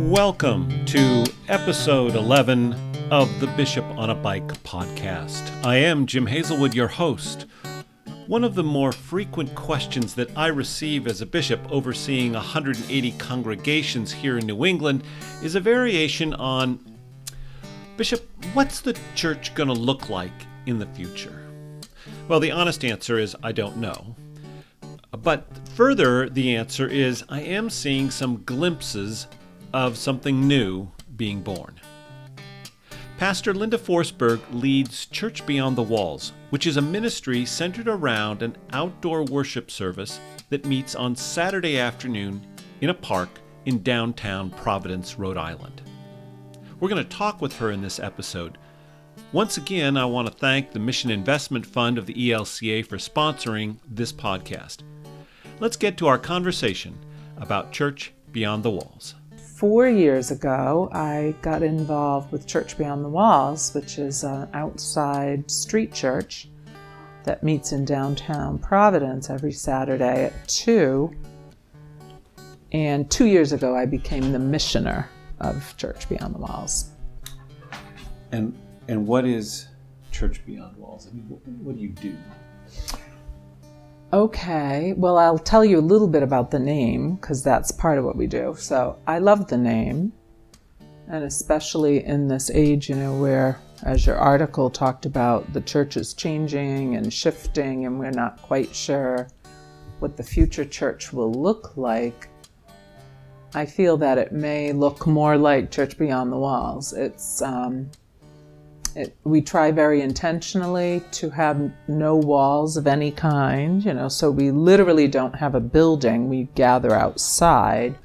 Welcome to episode 11 of the Bishop on a Bike podcast. I am Jim Hazelwood, your host. One of the more frequent questions that I receive as a bishop overseeing 180 congregations here in New England is a variation on, Bishop, what's the church going to look like in the future? Well, the honest answer is I don't know. But further, the answer is I am seeing some glimpses of something new being born. Pastor Linda Forsberg leads Church Beyond the Walls, which is a ministry centered around an outdoor worship service that meets on Saturday afternoon in a park in downtown Providence, Rhode Island. We're going to talk with her in this episode. Once again, I want to thank the Mission Investment Fund of the ELCA for sponsoring this podcast. Let's get to our conversation about Church Beyond the Walls. 4 years ago, I got involved with Church Beyond the Walls, which is an outside street church that meets in downtown Providence every Saturday at 2. And 2 years ago, I became the missioner of Church Beyond the Walls. And what is Church Beyond Walls? I mean, what do you do? Okay, well, I'll tell you a little bit about the name because that's part of what we do. So I love the name, and especially in this age, where, as your article talked about, the church is changing and shifting, and we're not quite sure what the future church will look like. I feel that it may look more like Church Beyond the Walls. We try very intentionally to have no walls of any kind, so we literally don't have a building. We gather outside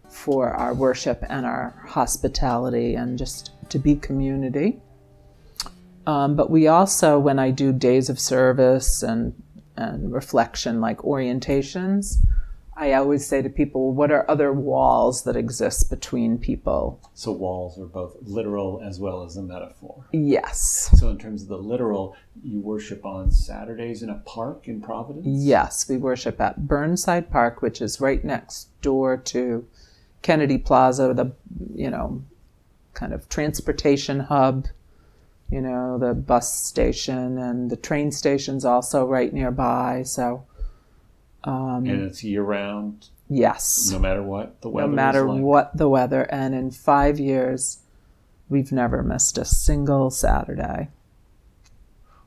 for our worship and our hospitality and just to be community. But we also, when I do days of service and reflection like orientations, I always say to people, what are other walls that exist between people? So walls are both literal as well as a metaphor. Yes. So in terms of the literal, you worship on Saturdays in a park in Providence? Yes, we worship at Burnside Park, which is right next door to Kennedy Plaza, the, kind of transportation hub, the bus station, and the train station's also right nearby, so... and it's year-round? Yes. No matter what the weather is like? No matter what the weather. And in 5 years, we've never missed a single Saturday.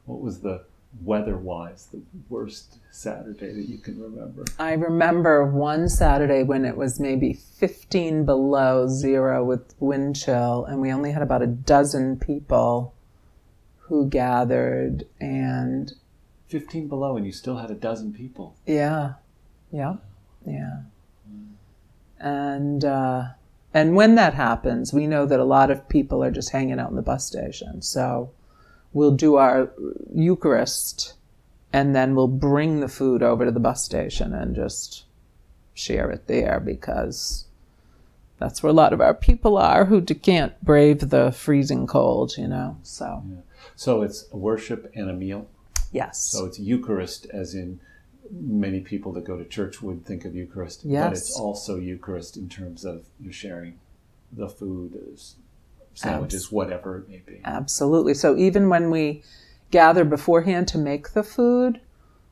What was the weather-wise, the worst Saturday that you can remember? I remember one Saturday when it was maybe 15 below zero with wind chill, and we only had about a dozen people who gathered, and... 15 below and you still had a dozen people. Yeah. And when that happens, we know that a lot of people are just hanging out in the bus station. So we'll do our Eucharist and then we'll bring the food over to the bus station and just share it there because that's where a lot of our people are who can't brave the freezing cold, So. Yeah. So it's a worship and a meal? Yes. So it's Eucharist, as in many people that go to church would think of Eucharist. Yes. But it's also Eucharist in terms of you're sharing the food, sandwiches, whatever it may be. Absolutely. So even when we gather beforehand to make the food,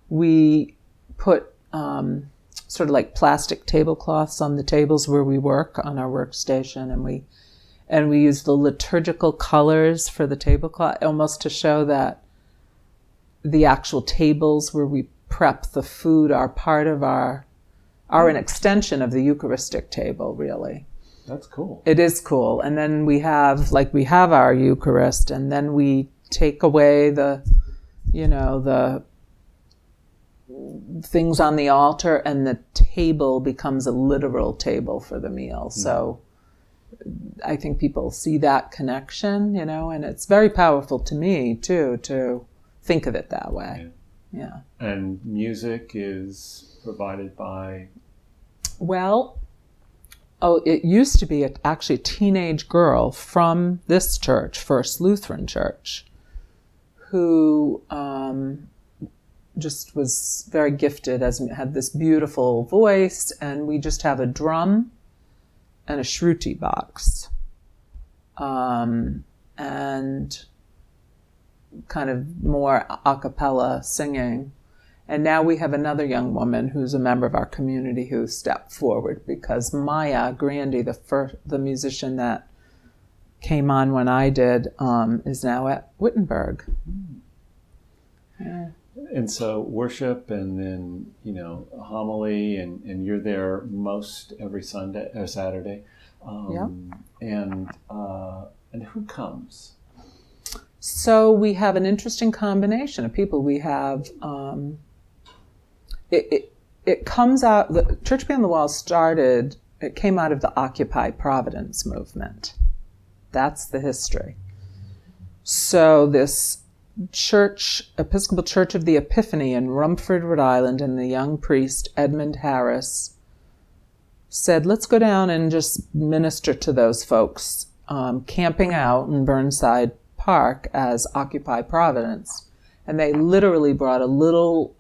we put sort of like plastic tablecloths on the tables where we work on our workstation, and we use the liturgical colors for the tablecloth, almost to show that the actual tables where we prep the food are part of are an extension of the Eucharistic table, really. That's cool. It is cool. And then we have our Eucharist, and then we take away the things on the altar, and the table becomes a literal table for the meal. Mm. So I think people see that connection, and it's very powerful to me, too, to think of it that way. Yeah. And music is provided by? Well, it used to be actually a teenage girl from this church, First Lutheran Church, who just was very gifted, had this beautiful voice, and we just have a drum and a shruti box, and kind of more a cappella singing. And now we have another young woman who's a member of our community who stepped forward, because Maya Grandy, the musician that came on when I did, is now at Wittenberg. Yeah. And so worship, and then, a homily, and you're there most every Sunday or Saturday. Yeah. And who comes? So we have an interesting combination of people. We have, it comes out, the Church Beyond the Walls it came out of the Occupy Providence movement. That's the history. So this Episcopal Church of the Epiphany in Rumford, Rhode Island, and the young priest, Edmund Harris, said, let's go down and just minister to those folks, camping out in Burnside Park as Occupy Providence. And they literally brought a little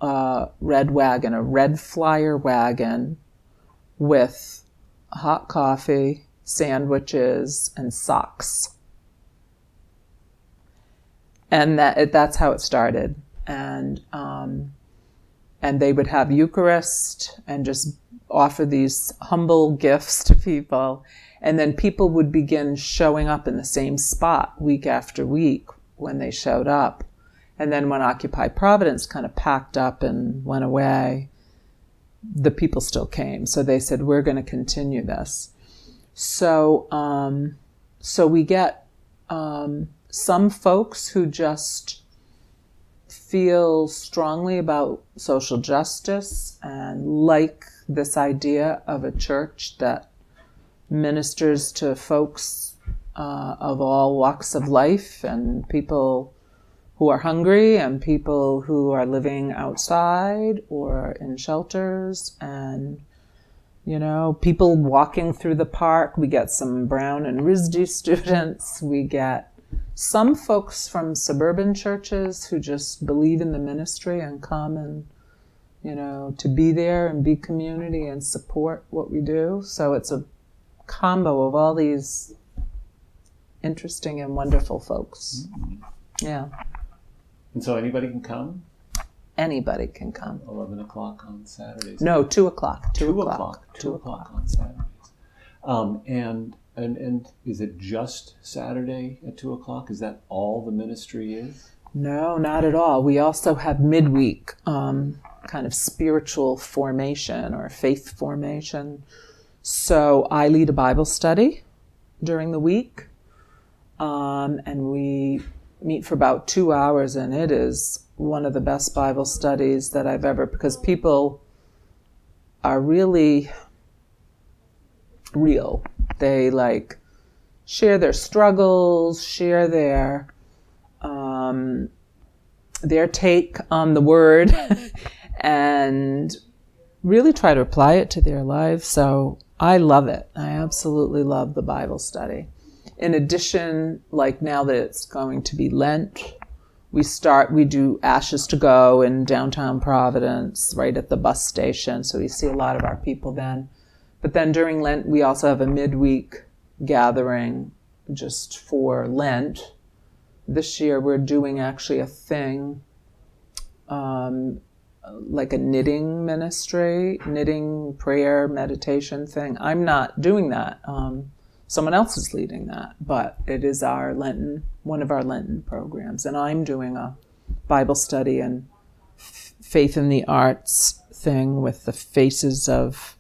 red wagon, a red flyer wagon, with hot coffee, sandwiches, and socks. And that's how it started. And they would have Eucharist and just offer these humble gifts to people. And then people would begin showing up in the same spot week after week when they showed up. And then when Occupy Providence kind of packed up and went away, the people still came. So they said, we're going to continue this. So we get some folks who just feel strongly about social justice and like this idea of a church that ministers to folks of all walks of life, and people who are hungry, and people who are living outside or in shelters, and people walking through the park. We get some Brown and RISD students. We get some folks from suburban churches who just believe in the ministry and come and, to be there and be community and support what we do. So it's a combo of all these interesting and wonderful folks. Mm-hmm. Yeah. And so anybody can come? Anybody can come. 11 o'clock on Saturdays? No, 2 o'clock. 2 o'clock. 2 o'clock on Saturdays. And is it just Saturday at 2 o'clock? Is that all the ministry is? No, not at all. We also have midweek kind of spiritual formation or faith formation. So I lead a Bible study during the week, and we meet for about 2 hours, and it is one of the best Bible studies that I've ever, because people are really real. They share their struggles, share their take on the word, and really try to apply it to their lives. So I love it. I absolutely love the Bible study. In addition, now that it's going to be Lent, we do Ashes to Go in downtown Providence, right at the bus station. So we see a lot of our people then. But then during Lent, we also have a midweek gathering just for Lent. This year, we're doing actually a thing, like a knitting ministry, knitting prayer meditation thing. I'm not doing that. Someone else is leading that, but it is one of our Lenten programs. And I'm doing a Bible study and faith in the arts thing with the faces of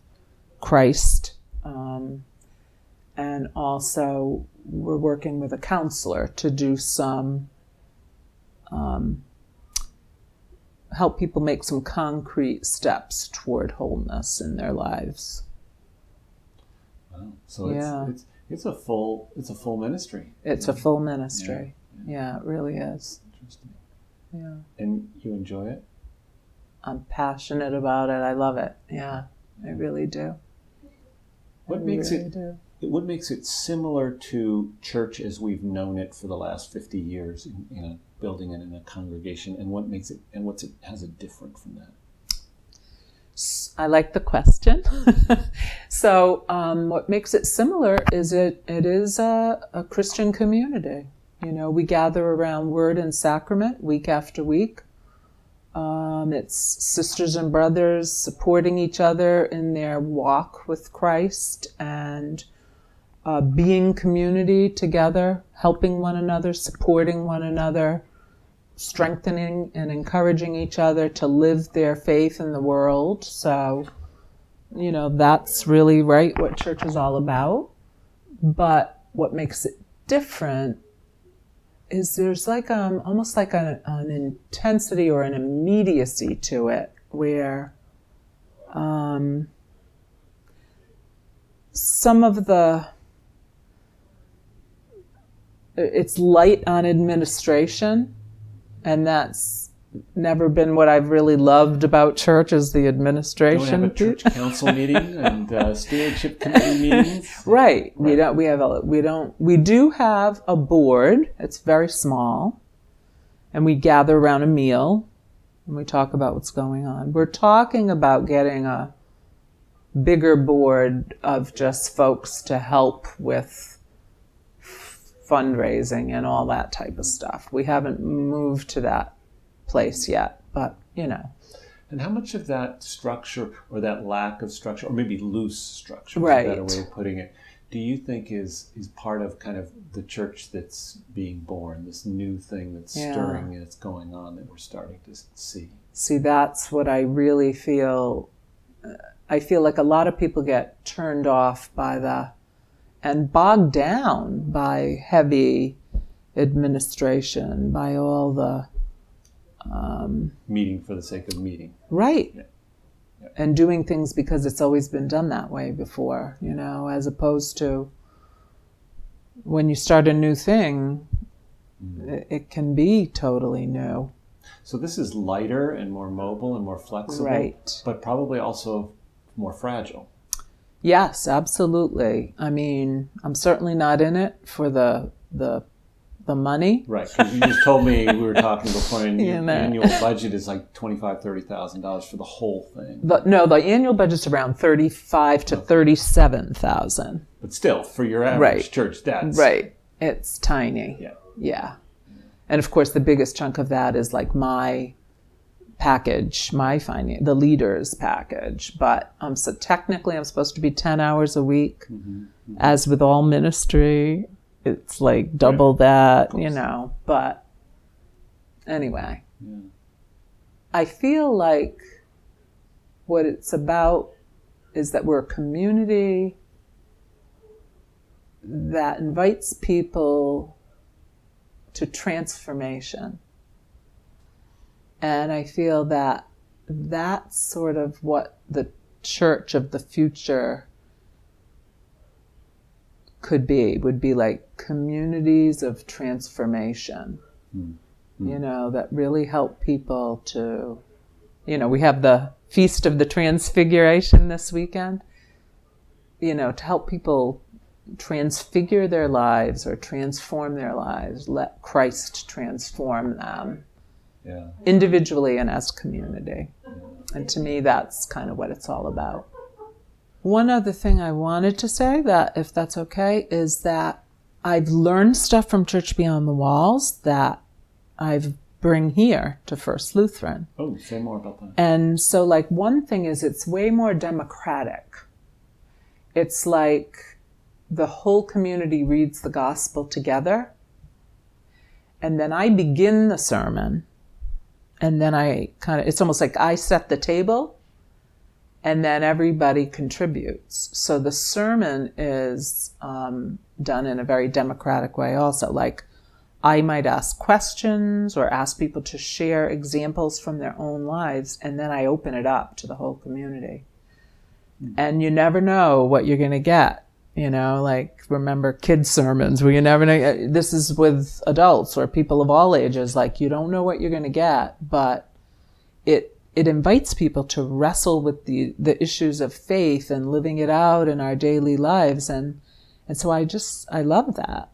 Christ. And also we're working with a counselor to do some, help people make some concrete steps toward wholeness in their lives. Wow. So it's a full ministry. It's a full ministry. Yeah, it really is. Interesting. Yeah. And you enjoy it? I'm passionate about it. I love it. Yeah, I really do. What makes it similar to church as we've known it for the last 50 years in a building and in a congregation, and what has it different from that? I like the question. So what makes it similar is it is a Christian community. We gather around word and sacrament week after week. It's sisters and brothers supporting each other in their walk with Christ and being community together, helping one another, supporting one another, strengthening and encouraging each other to live their faith in the world. So, that's really right what church is all about. But what makes it different is there's like almost like an intensity or an immediacy to it where some of it's light on administration, and that's never been what I've really loved about church is the administration. Don't have a church council meeting and stewardship committee meetings. Right. We do have a board. It's very small, and we gather around a meal and we talk about what's going on. We're talking about getting a bigger board of just folks to help with fundraising and all that type of stuff. We haven't moved to that place yet, but And how much of that structure or that lack of structure, or maybe loose structure, right, is a better way of putting it, do you think is part of kind of the church that's being born, this new thing that's stirring and it's going on that we're starting to see? See, that's what I really feel. I feel like a lot of people get turned off and bogged down by heavy administration, by all the meeting for the sake of meeting. Right. Yeah. Yeah. And doing things because it's always been done that way before, as opposed to when you start a new thing, it can be totally new. So this is lighter and more mobile and more flexible, right, but probably also more fragile. Yes, absolutely. I mean, I'm certainly not in it for the money. Right, because you just told me, we were talking before, and your annual budget is like $25,000-$30,000 for the whole thing. No, the annual budget's around $35,000 to $37,000. But still, for your average church, that's... Right, it's tiny. Yeah. And of course, the biggest chunk of that is like my package, the leader's package. But so technically, I'm supposed to be 10 hours a week. Mm-hmm. As with all ministry, it's like double that, But anyway, I feel like what it's about is that we're a community that invites people to transformation. And I feel that that's sort of what the church of the future would be like communities of transformation, that really help people to, we have the Feast of the Transfiguration this weekend, to help people transfigure their lives or transform their lives, let Christ transform them individually and as community. And to me, that's kind of what it's all about. One other thing I wanted to say, that if that's okay, is that I've learned stuff from Church Beyond the Walls that I bring here to First Lutheran. Oh, say more about that. And so one thing is it's way more democratic. It's like the whole community reads the gospel together, and then I begin the sermon, and then it's almost like I set the table, and then everybody contributes. So the sermon is done in a very democratic way also. Like I might ask questions or ask people to share examples from their own lives, and then I open it up to the whole community. Mm-hmm. And you never know what you're going to get. Remember kids' sermons where you never know. This is with adults or people of all ages. You don't know what you're going to get, but it invites people to wrestle with the issues of faith and living it out in our daily lives. And so I love that,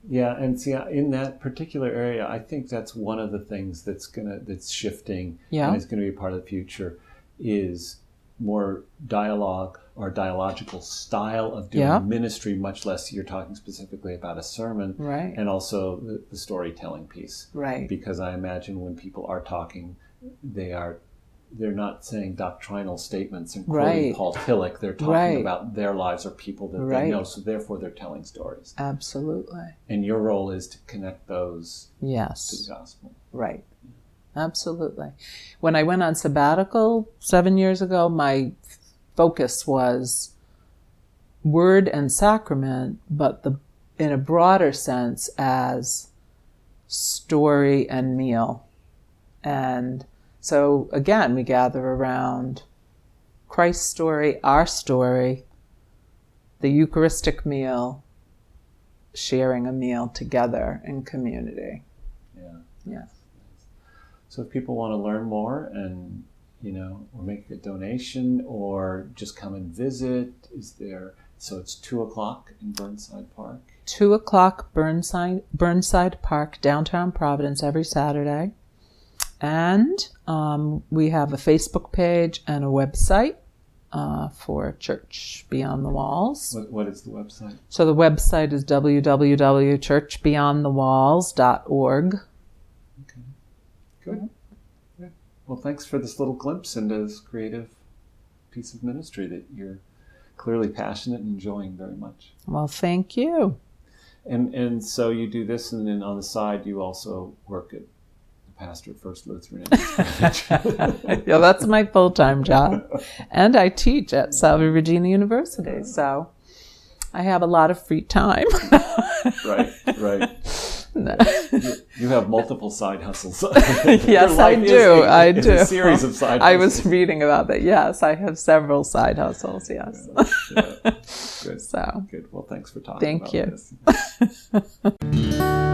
Yeah, and see, in that particular area, I think that's one of the things that's shifting and is going to be part of the future. is more dialogue or dialogical style of doing ministry, much less you're talking specifically about a sermon, right, and also the storytelling piece. right. Because I imagine when people are talking, they're not saying doctrinal statements and quoting Paul Tillich. They're talking about their lives or people that they know, so therefore they're telling stories. Absolutely. And your role is to connect those to Yes. the gospel. Right. Absolutely. When I went on sabbatical 7 years ago, my focus was word and sacrament, but in a broader sense as story and meal. And so again, we gather around Christ's story, our story, the Eucharistic meal, sharing a meal together in community. Yeah. So if people want to learn more and, or make a donation or just come and visit, so it's 2:00 in Burnside Park? 2:00 Burnside Park, downtown Providence, every Saturday. And we have a Facebook page and a website for Church Beyond the Walls. What is the website? So the website is www.churchbeyondthewalls.org. Okay, good. Yeah. Well, thanks for this little glimpse into this creative piece of ministry that you're clearly passionate and enjoying very much. Well, thank you. And so you do this, and then on the side you also work at pastor at First Lutheran. Yeah, that's my full-time job. And I teach at Salve Regina University, so I have a lot of free time. Right. You have multiple side hustles. Yes, I do. I do. A series of side hustles. I was reading about that. Yes, I have several side hustles, yes. Yeah. Good. So. Good. Well, thanks for talking about you. this.